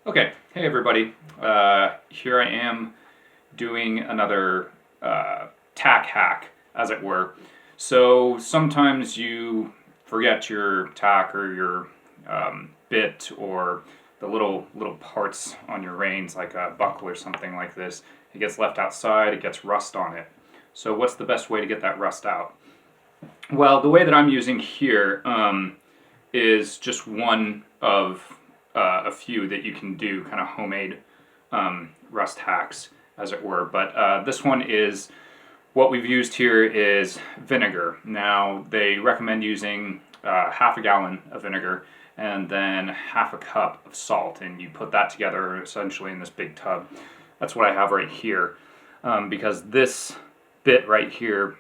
Okay, hey everybody. Here I am doing another tack hack, as it were. So sometimes you forget your tack or your bit or the little parts on your reins, like a buckle or something like this. It gets left outside, it gets rust on it. So what's the best way to get that rust out? Well, the way that I'm using here is just one of a few that you can do, kind of homemade rust hacks, as it were. But this one is, what we've used here is vinegar. Now, they recommend using half a gallon of vinegar and then half a cup of salt, and you put that together essentially in this big tub. That's what I have right here, because this bit right here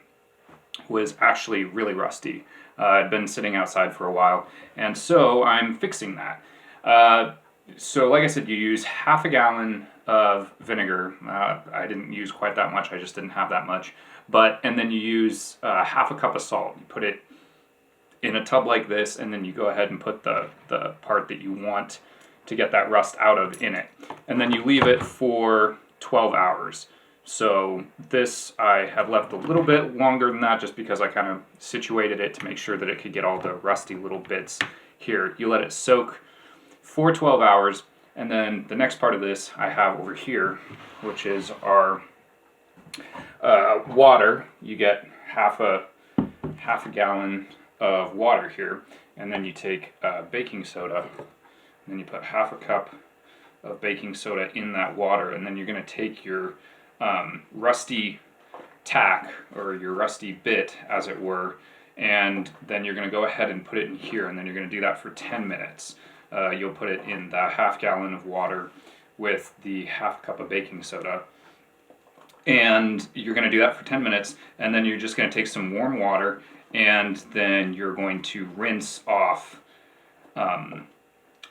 was actually really rusty. I'd been sitting outside for a while, and so I'm fixing that. So like I said, you use half a gallon of vinegar. I didn't use quite that much, I just didn't have that much. And then you use half a cup of salt. You put it in a tub like this, and then you go ahead and put the part that you want to get that rust out of in it. And then you leave it for 12 hours. So this I have left a little bit longer than that, just because I kind of situated it to make sure that it could get all the rusty little bits here. You let it soak for 12 hours, and then the next part of this I have over here, which is our water. You get half a gallon of water here, and then you take baking soda, and then you put half a cup of baking soda in that water, and then you're going to take your rusty tack, or your rusty bit, as it were, and then you're going to go ahead and put it in here, and then you're going to do that for 10 minutes. You'll put it in the half gallon of water with the half cup of baking soda, and you're going to do that for 10 minutes, and then you're just going to take some warm water, and then you're going to rinse off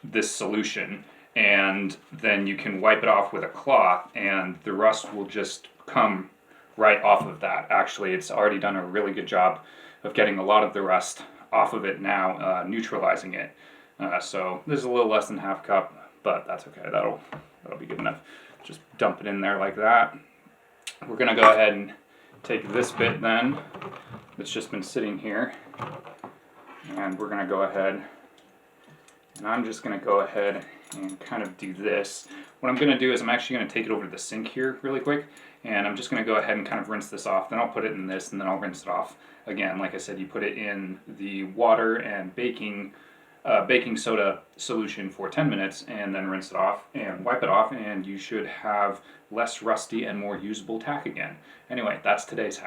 this solution, and then you can wipe it off with a cloth, and the rust will just come right off of that. Actually, it's already done a really good job of getting a lot of the rust off of it now, neutralizing it. So this is a little less than half a cup, but that's okay. That'll be good enough. Just dump it in there like that. We're gonna go ahead and take this bit then that's just been sitting here, and we're gonna go ahead, and I'm just gonna go ahead and kind of do this. What I'm gonna do is I'm actually gonna take it over to the sink here really quick, and I'm just gonna go ahead and kind of rinse this off. Then I'll put it in this, and then I'll rinse it off again. Like I said, you put it in the water and baking soda solution for 10 minutes, and then rinse it off and wipe it off, and you should have less rusty and more usable tack again. Anyway, that's today's hack.